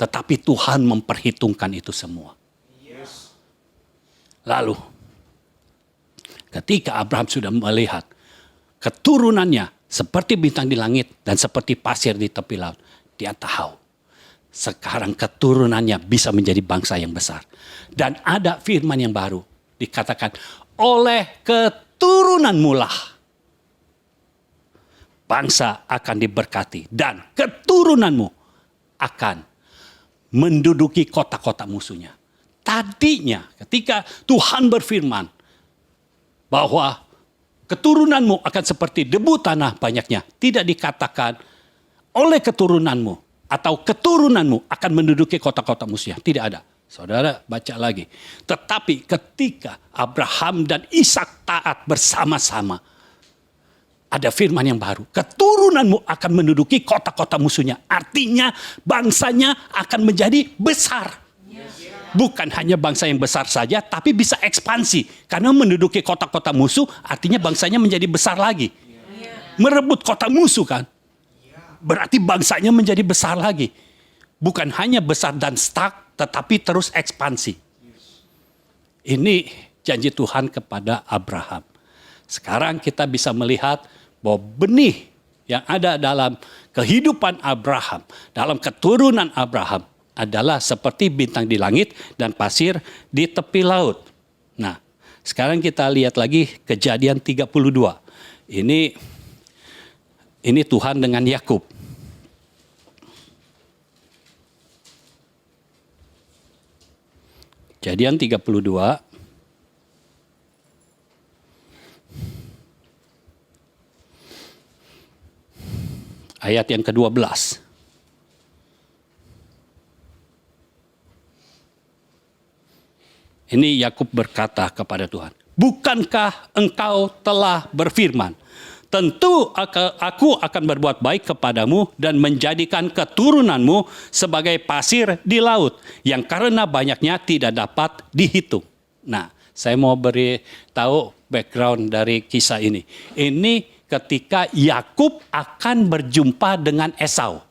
Tetapi Tuhan memperhitungkan itu semua. Lalu, ketika Abraham sudah melihat keturunannya seperti bintang di langit dan seperti pasir di tepi laut. Dia tahu sekarang keturunannya bisa menjadi bangsa yang besar. Dan ada firman yang baru. Dikatakan, oleh keturunanmu lah bangsa akan diberkati. Dan keturunanmu akan menduduki kota-kota musuhnya. Tadinya ketika Tuhan berfirman bahwa keturunanmu akan seperti debu tanah banyaknya. Tidak dikatakan oleh keturunanmu atau keturunanmu akan menduduki kota-kota musuhnya. Tidak ada. Saudara baca lagi. Tetapi ketika Abraham dan Ishak taat bersama-sama. Ada firman yang baru. Keturunanmu akan menduduki kota-kota musuhnya. Artinya bangsanya akan menjadi besar. Bukan hanya bangsa yang besar saja, tapi bisa ekspansi. Karena menduduki kota-kota musuh, artinya bangsanya menjadi besar lagi. Merebut kota musuh kan. Berarti bangsanya menjadi besar lagi. Bukan hanya besar dan stuck, tetapi terus ekspansi. Ini janji Tuhan kepada Abraham. Sekarang kita bisa melihat bahwa benih yang ada dalam kehidupan Abraham, dalam keturunan Abraham, adalah seperti bintang di langit dan pasir di tepi laut. Nah, sekarang kita lihat lagi Kejadian 32. Ini Tuhan dengan Yakub. Kejadian 32. Ayat yang ke-12. Ini Yakub berkata kepada Tuhan, bukankah engkau telah berfirman, tentu aku akan berbuat baik kepadamu dan menjadikan keturunanmu sebagai pasir di laut, yang karena banyaknya tidak dapat dihitung. Nah, saya mau beri tahu background dari kisah ini. Ini ketika Yakub akan berjumpa dengan Esau.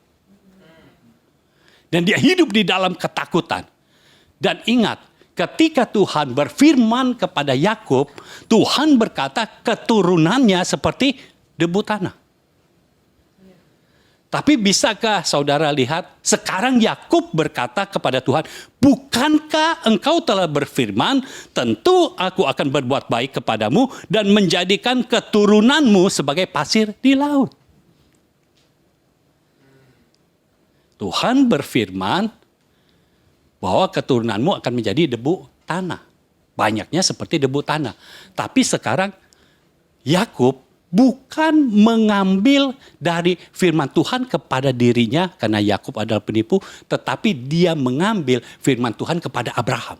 Dan dia hidup di dalam ketakutan. Dan ingat, ketika Tuhan berfirman kepada Yakub, Tuhan berkata keturunannya seperti debu tanah. Tapi bisakah saudara lihat, sekarang Yakub berkata kepada Tuhan, bukankah engkau telah berfirman, tentu aku akan berbuat baik kepadamu dan menjadikan keturunanmu sebagai pasir di laut. Tuhan berfirman bahwa keturunanmu akan menjadi debu tanah. Banyaknya seperti debu tanah. Tapi sekarang Yakub bukan mengambil dari firman Tuhan kepada dirinya, karena Yakub adalah penipu, tetapi dia mengambil firman Tuhan kepada Abraham.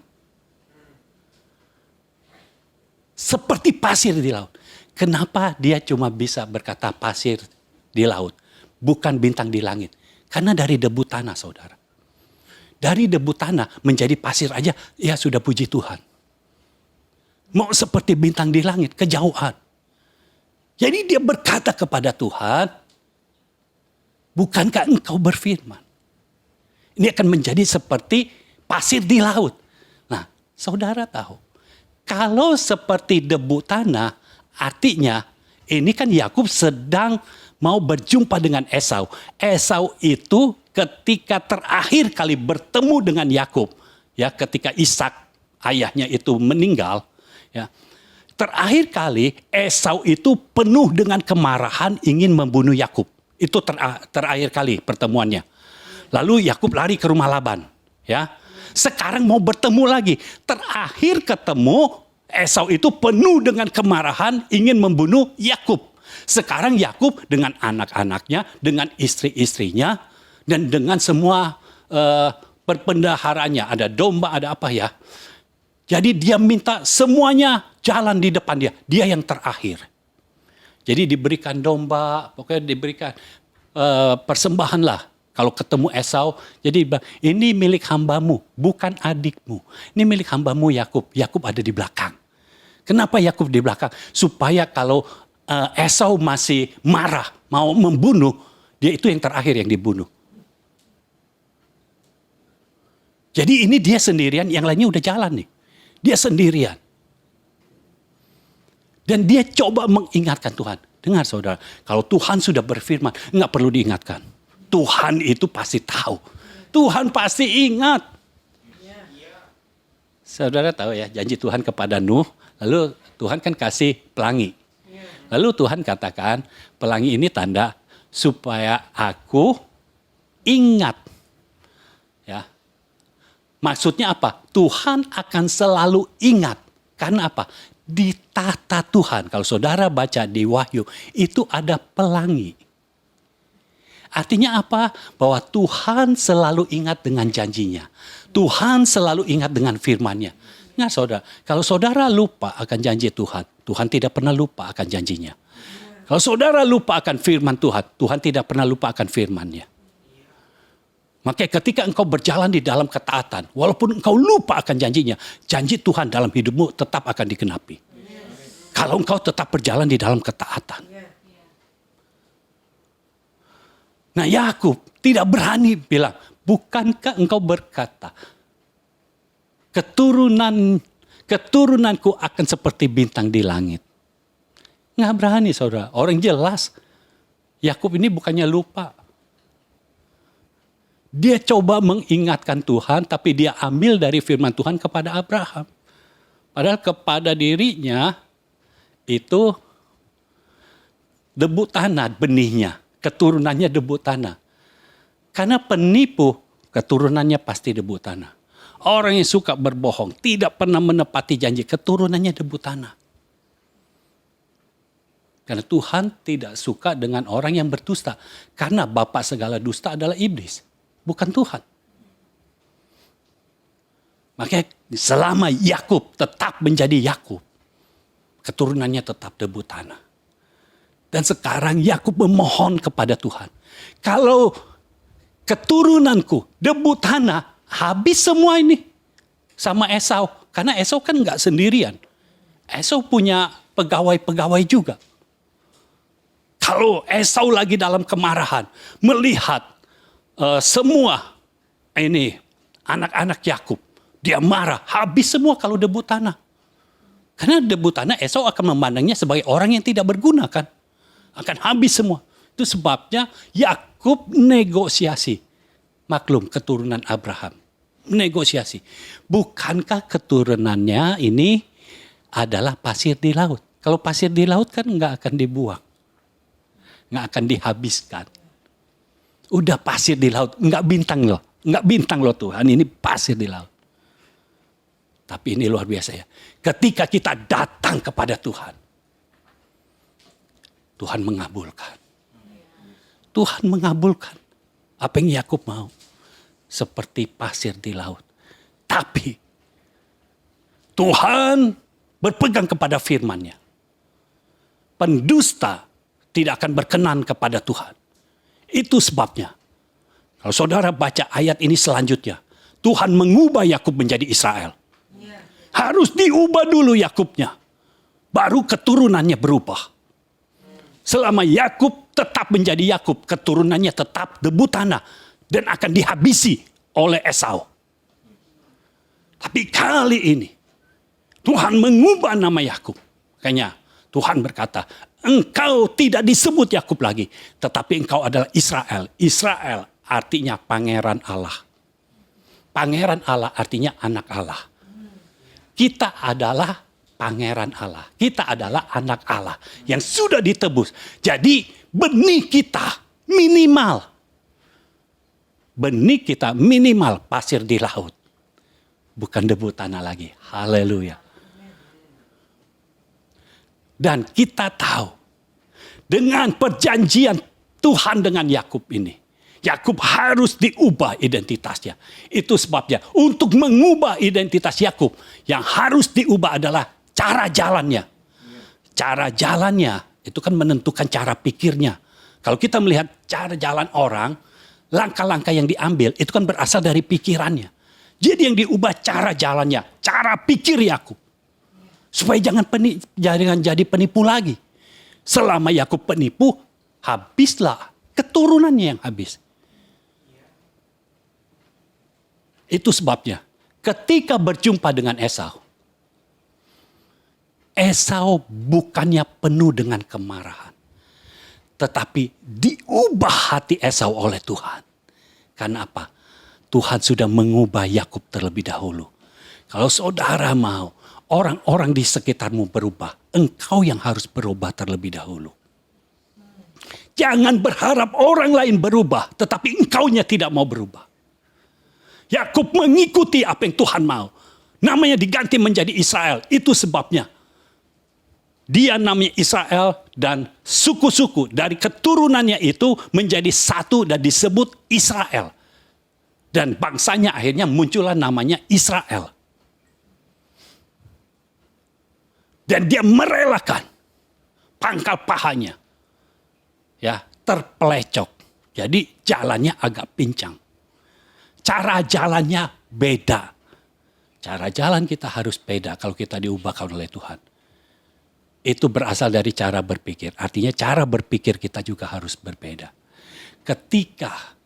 Seperti pasir di laut. Kenapa dia cuma bisa berkata pasir di laut, bukan bintang di langit? Karena dari debu tanah, saudara. Dari debu tanah menjadi pasir aja, ya sudah puji Tuhan. Mau seperti bintang di langit, kejauhan. Jadi dia berkata kepada Tuhan, bukankah engkau berfirman? Ini akan menjadi seperti pasir di laut. Nah, saudara tahu, kalau seperti debu tanah, artinya ini kan Yakub sedang mau berjumpa dengan Esau. Esau itu ketika terakhir kali bertemu dengan Yakub, ya, ketika Ishak ayahnya itu meninggal, ya. Terakhir kali Esau itu penuh dengan kemarahan ingin membunuh Yakub. Itu terakhir kali pertemuannya. Lalu Yakub lari ke rumah Laban, ya. Sekarang mau bertemu lagi. Terakhir ketemu, Esau itu penuh dengan kemarahan ingin membunuh Yakub. Sekarang Yakub dengan anak-anaknya, dengan istri-istrinya, dan dengan semua perbendaharanya, ada domba, ada apa ya. Jadi dia minta semuanya jalan di depan dia. Dia yang terakhir. Jadi diberikan domba, pokoknya diberikan persembahan lah. Kalau ketemu Esau, jadi ini milik hambamu, bukan adikmu. Ini milik hambamu Yakub. Yakub ada di belakang. Kenapa Yakub di belakang? Supaya kalau Esau masih marah, mau membunuh, dia itu yang terakhir yang dibunuh. Jadi ini dia sendirian, yang lainnya udah jalan nih. Dia sendirian. Dan dia coba mengingatkan Tuhan. Dengar saudara, kalau Tuhan sudah berfirman, nggak perlu diingatkan. Tuhan itu pasti tahu. Tuhan pasti ingat. Saudara tahu ya, janji Tuhan kepada Nuh, lalu Tuhan kan kasih pelangi. Lalu Tuhan katakan, pelangi ini tanda supaya aku ingat. Ya. Maksudnya apa? Tuhan akan selalu ingat. Karena apa? Di tata Tuhan, kalau saudara baca di Wahyu, itu ada pelangi. Artinya apa? Bahwa Tuhan selalu ingat dengan janjinya. Tuhan selalu ingat dengan firman-Nya. Nah saudara, kalau saudara lupa akan janji Tuhan, Tuhan tidak pernah lupa akan janjinya. Kalau saudara lupa akan firman Tuhan, Tuhan tidak pernah lupa akan firman-Nya. Makanya ketika engkau berjalan di dalam ketaatan, walaupun engkau lupa akan janjinya, janji Tuhan dalam hidupmu tetap akan digenapi. Kalau engkau tetap berjalan di dalam ketaatan. Nah Yakub tidak berani bilang, bukankah engkau berkata, keturunanku akan seperti bintang di langit. Nggak berani saudara, orang jelas. Yakub ini bukannya lupa. Dia coba mengingatkan Tuhan, tapi dia ambil dari firman Tuhan kepada Abraham. Padahal kepada dirinya, itu debu tanah benihnya. Keturunannya debu tanah. Karena penipu, keturunannya pasti debu tanah. Orang yang suka berbohong, tidak pernah menepati janji, keturunannya debu tanah. Karena Tuhan tidak suka dengan orang yang berdusta. Karena bapak segala dusta adalah iblis. Bukan Tuhan. Makanya selama Yakub tetap menjadi Yakub, keturunannya tetap debu tanah. Dan sekarang Yakub memohon kepada Tuhan, kalau keturunanku debu tanah, habis semua ini sama Esau. Karena Esau kan nggak sendirian. Esau punya pegawai-pegawai juga. Kalau Esau lagi dalam kemarahan, melihat semua ini anak-anak Yakub, dia marah, habis semua kalau debu tanah. Karena debu tanah Esau akan memandangnya sebagai orang yang tidak berguna kan. Akan habis semua. Itu sebabnya Yakub negosiasi. Maklum keturunan Abraham. Negosiasi. Bukankah keturunannya ini adalah pasir di laut? Kalau pasir di laut kan nggak akan dibuang. Nggak akan dihabiskan. Udah pasir di laut, nggak bintang loh. Nggak bintang loh Tuhan, ini pasir di laut. Tapi ini luar biasa ya. Ketika kita datang kepada Tuhan, Tuhan mengabulkan. Tuhan mengabulkan apa yang Yakub mau. Seperti pasir di laut. Tapi Tuhan berpegang kepada firman-Nya. Pendusta tidak akan berkenan kepada Tuhan. Itu sebabnya. Kalau saudara baca ayat ini selanjutnya. Tuhan mengubah Yakub menjadi Israel. Harus diubah dulu Yakubnya. Baru keturunannya berubah. Selama Yakub tetap menjadi Yakub, keturunannya tetap debu tanah. Dan akan dihabisi oleh Esau. Tapi kali ini Tuhan mengubah nama Yakub. Makanya Tuhan berkata, engkau tidak disebut Yakub lagi. Tetapi engkau adalah Israel. Israel artinya pangeran Allah. Pangeran Allah artinya anak Allah. Kita adalah pangeran Allah. Kita adalah anak Allah yang sudah ditebus. Jadi benih kita minimal. Benih kita minimal pasir di laut. Bukan debu tanah lagi. Haleluya. Dan kita tahu. Dengan perjanjian Tuhan dengan Yakub ini. Yakub harus diubah identitasnya. Itu sebabnya untuk mengubah identitas Yakub. Yang harus diubah adalah cara jalannya. Cara jalannya itu kan menentukan cara pikirnya. Kalau kita melihat cara jalan orang, langkah-langkah yang diambil itu kan berasal dari pikirannya. Jadi yang diubah cara jalannya, cara pikir Yakub. Supaya jangan jadi penipu lagi. Selama Yakub penipu, habislah keturunannya yang habis. Itu sebabnya ketika berjumpa dengan Esau, Esau bukannya penuh dengan kemarahan. Tetapi diubah hati Esau oleh Tuhan. Karena apa? Tuhan sudah mengubah Yakub terlebih dahulu. Kalau saudara mau orang-orang di sekitarmu berubah, engkau yang harus berubah terlebih dahulu. Jangan berharap orang lain berubah, tetapi engkaunya tidak mau berubah. Yakub mengikuti apa yang Tuhan mau. Namanya diganti menjadi Israel. Itu sebabnya. Dia namanya Israel dan suku-suku dari keturunannya itu menjadi satu dan disebut Israel. Dan bangsanya akhirnya muncullah namanya Israel. Dan dia merelakan pangkal pahanya. Ya, terpelecok. Jadi jalannya agak pincang. Cara jalannya beda. Cara jalan kita harus beda kalau kita diubahkan oleh Tuhan. Itu berasal dari cara berpikir. Artinya cara berpikir kita juga harus berbeda. Ketika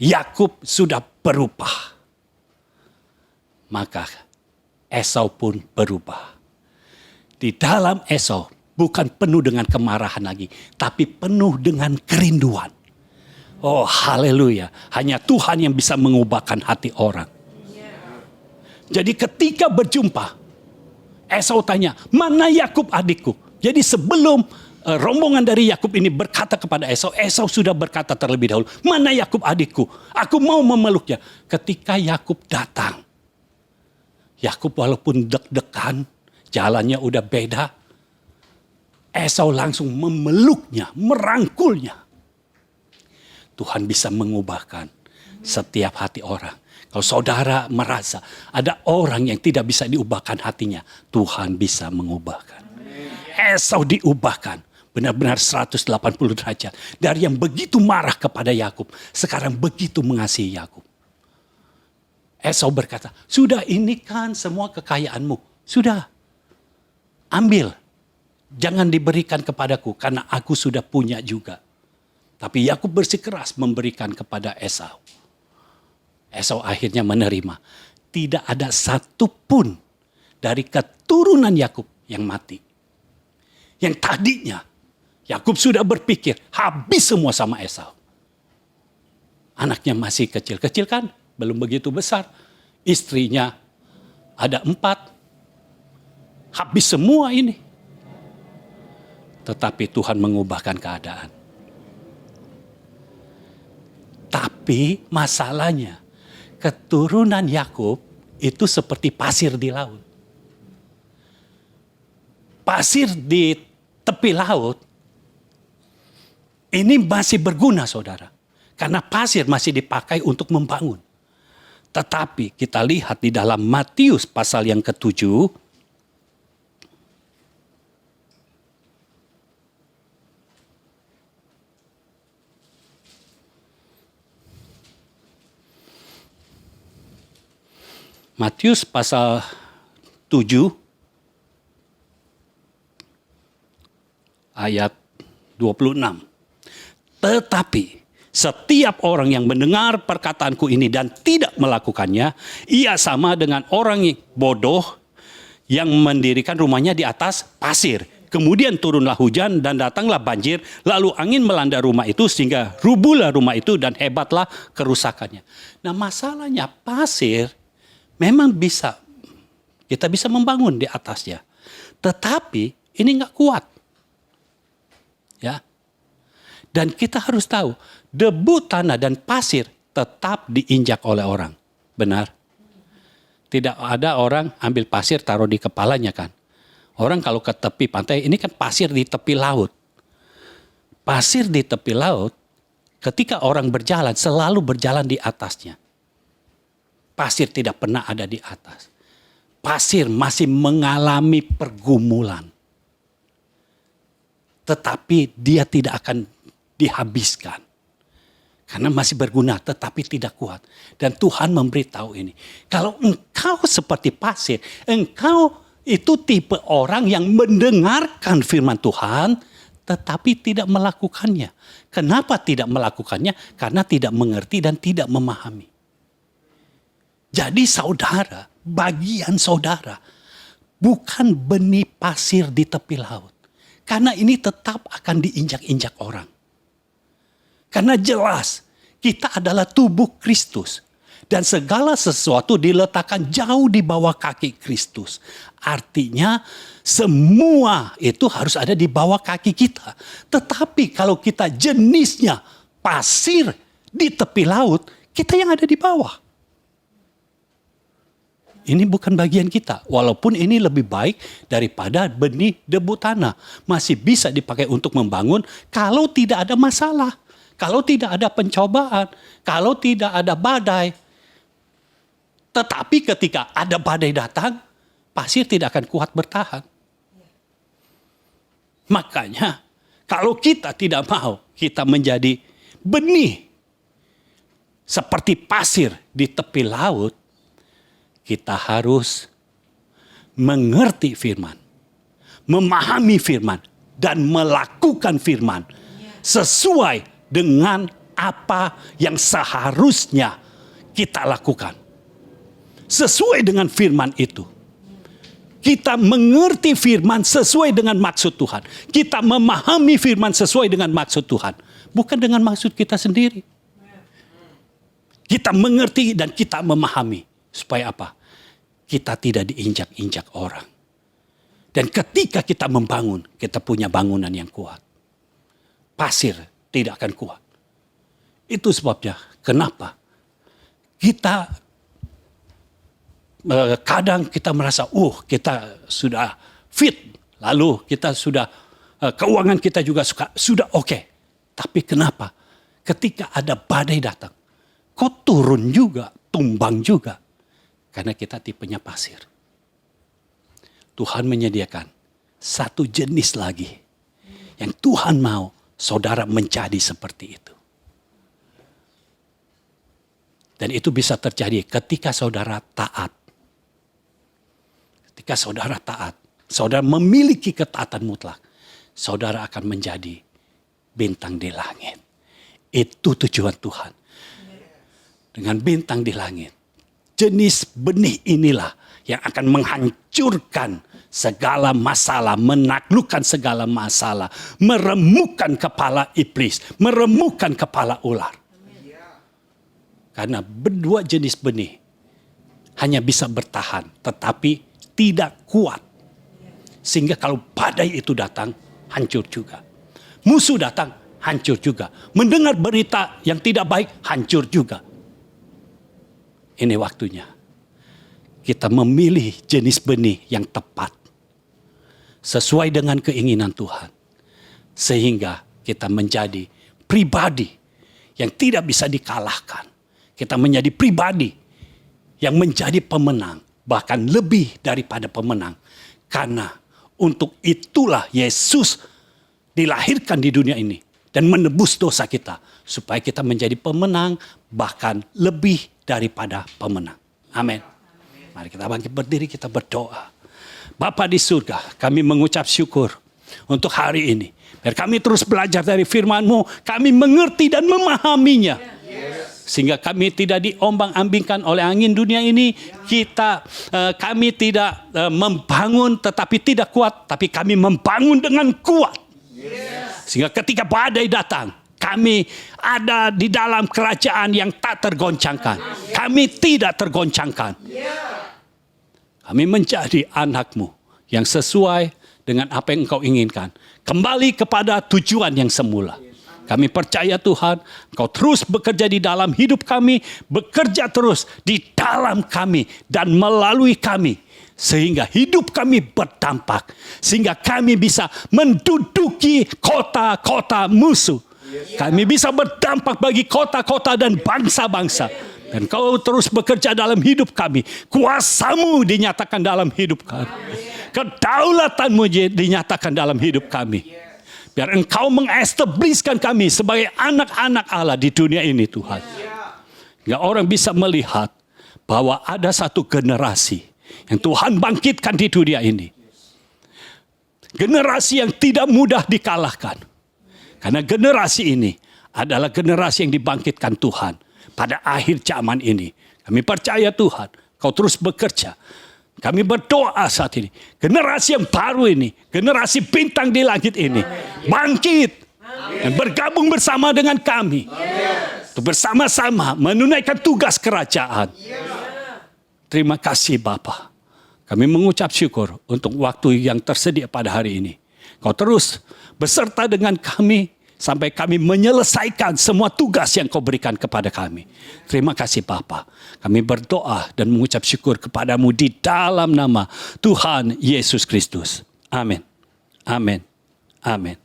Yakub sudah berubah, maka Esau pun berubah. Di dalam Esau bukan penuh dengan kemarahan lagi, tapi penuh dengan kerinduan. Oh haleluya, hanya Tuhan yang bisa mengubahkan hati orang. Jadi ketika berjumpa, Esau tanya, mana Yakub adikku? Jadi sebelum rombongan dari Yakub ini berkata kepada Esau, Esau sudah berkata terlebih dahulu, mana Yakub adikku? Aku mau memeluknya. Ketika Yakub datang, Yakub walaupun deg-degan, jalannya udah beda, Esau langsung memeluknya, merangkulnya. Tuhan bisa mengubahkan setiap hati orang. Kalau saudara merasa ada orang yang tidak bisa diubahkan hatinya, Tuhan bisa mengubahkan. Esau diubahkan. Benar-benar 180 derajat. Dari yang begitu marah kepada Yakub, sekarang begitu mengasihi Yakub. Esau berkata, sudah, ini kan semua kekayaanmu. Sudah, ambil. Jangan diberikan kepadaku karena aku sudah punya juga. Tapi Yakub bersikeras memberikan kepada Esau. Esau akhirnya menerima. Tidak ada satupun dari keturunan Yakub yang mati. Yang tadinya Yakub sudah berpikir habis semua sama Esau. Anaknya masih kecil-kecil kan, belum begitu besar. Istrinya ada 4. Habis semua ini. Tetapi Tuhan mengubahkan keadaan. Tapi masalahnya, keturunan Yakub itu seperti pasir di laut. Pasir di tepi laut ini masih berguna, saudara. Karena pasir masih dipakai untuk membangun. Tetapi kita lihat di dalam Matius pasal yang ke-7. Matius pasal 7 ayat 26. Tetapi setiap orang yang mendengar perkataanku ini dan tidak melakukannya, ia sama dengan orang yang bodoh yang mendirikan rumahnya di atas pasir. Kemudian turunlah hujan dan datanglah banjir, lalu angin melanda rumah itu sehingga rubuhlah rumah itu dan hebatlah kerusakannya. Nah, masalahnya pasir memang kita bisa membangun di atasnya. Tetapi ini nggak kuat. Ya. Dan kita harus tahu, debu tanah dan pasir tetap diinjak oleh orang. Benar? Tidak ada orang ambil pasir taruh di kepalanya kan. Orang kalau ke tepi pantai, ini kan pasir di tepi laut. Pasir di tepi laut, ketika orang berjalan, selalu berjalan di atasnya. Pasir tidak pernah ada di atas. Pasir masih mengalami pergumulan. Tetapi dia tidak akan dihabiskan. Karena masih berguna tetapi tidak kuat. Dan Tuhan memberitahu ini. Kalau engkau seperti pasir, engkau itu tipe orang yang mendengarkan firman Tuhan tetapi tidak melakukannya. Kenapa tidak melakukannya? Karena tidak mengerti dan tidak memahami. Jadi saudara, bagian saudara bukan benih pasir di tepi laut. Karena ini tetap akan diinjak-injak orang. Karena jelas kita adalah tubuh Kristus. Dan segala sesuatu diletakkan jauh di bawah kaki Kristus. Artinya semua itu harus ada di bawah kaki kita. Tetapi kalau kita jenisnya pasir di tepi laut, kita yang ada di bawah. Ini bukan bagian kita. Walaupun ini lebih baik daripada benih debu tanah. Masih bisa dipakai untuk membangun kalau tidak ada masalah. Kalau tidak ada pencobaan, kalau tidak ada badai. Tetapi ketika ada badai datang, pasir tidak akan kuat bertahan. Makanya kalau kita tidak mau kita menjadi benih seperti pasir di tepi laut, kita harus mengerti firman, memahami firman, dan melakukan firman sesuai dengan apa yang seharusnya kita lakukan. Sesuai dengan firman itu. Kita mengerti firman sesuai dengan maksud Tuhan. Kita memahami firman sesuai dengan maksud Tuhan. Bukan dengan maksud kita sendiri. Kita mengerti dan kita memahami. Supaya apa? Kita tidak diinjak-injak orang. Dan ketika kita membangun, kita punya bangunan yang kuat. Pasir tidak akan kuat. Itu sebabnya kenapa kita kadang kita merasa kita sudah fit, lalu kita sudah keuangan kita juga sudah oke. Tapi kenapa ketika ada badai datang kok turun juga, tumbang juga? Karena kita tipenya pasir. Tuhan menyediakan satu jenis lagi yang Tuhan mau saudara menjadi seperti itu. Dan itu bisa terjadi ketika saudara taat. Ketika saudara taat, saudara memiliki ketaatan mutlak, saudara akan menjadi bintang di langit. Itu tujuan Tuhan. Dengan bintang di langit, jenis benih inilah yang akan menghancurkan segala masalah, menaklukkan segala masalah, meremukkan kepala iblis, meremukkan kepala ular. Karena berdua jenis benih hanya bisa bertahan, tetapi tidak kuat. Sehingga kalau badai itu datang, hancur juga. Musuh datang, hancur juga. Mendengar berita yang tidak baik, hancur juga. Ini waktunya kita memilih jenis benih yang tepat, sesuai dengan keinginan Tuhan. Sehingga kita menjadi pribadi yang tidak bisa dikalahkan. Kita menjadi pribadi yang menjadi pemenang, bahkan lebih daripada pemenang. Karena untuk itulah Yesus dilahirkan di dunia ini dan menebus dosa kita, supaya kita menjadi pemenang, bahkan lebih daripada pemenang. Amin. Mari kita bangkit berdiri, kita berdoa. Bapa di surga, kami mengucap syukur untuk hari ini. Biar kami terus belajar dari firman-Mu, kami mengerti dan memahaminya. Sehingga kami tidak diombang-ambingkan oleh angin dunia ini. Kami tidak membangun tetapi tidak kuat, tapi kami membangun dengan kuat. Sehingga ketika badai datang, kami ada di dalam kerajaan yang tak tergoncangkan. Kami tidak tergoncangkan. Kami menjadi anak-Mu yang sesuai dengan apa yang Engkau inginkan. Kembali kepada tujuan yang semula. Kami percaya Tuhan, Engkau terus bekerja di dalam hidup kami, bekerja terus di dalam kami dan melalui kami. Sehingga hidup kami berdampak. Sehingga kami bisa menduduki kota-kota musuh. Kami bisa berdampak bagi kota-kota dan bangsa-bangsa. Dan Kau terus bekerja dalam hidup kami. Kuasa-Mu dinyatakan dalam hidup kami. Kedaulatan-Mu dinyatakan dalam hidup kami. Biar Engkau mengestabliskan kami sebagai anak-anak Allah di dunia ini Tuhan. Hingga orang bisa melihat bahwa ada satu generasi yang Tuhan bangkitkan di dunia ini. Generasi yang tidak mudah dikalahkan. Karena generasi ini adalah generasi yang dibangkitkan Tuhan pada akhir zaman ini. Kami percaya Tuhan, Kau terus bekerja. Kami berdoa saat ini. Generasi yang baru ini, generasi bintang di langit ini, bangkit dan bergabung bersama dengan kami. Untuk bersama-sama menunaikan tugas kerajaan. Terima kasih Bapa. Kami mengucap syukur untuk waktu yang tersedia pada hari ini. Kau terus beserta dengan kami sampai kami menyelesaikan semua tugas yang Kau berikan kepada kami. Terima kasih Bapa. Kami berdoa dan mengucap syukur kepadamu di dalam nama Tuhan Yesus Kristus. Amin. Amin. Amin.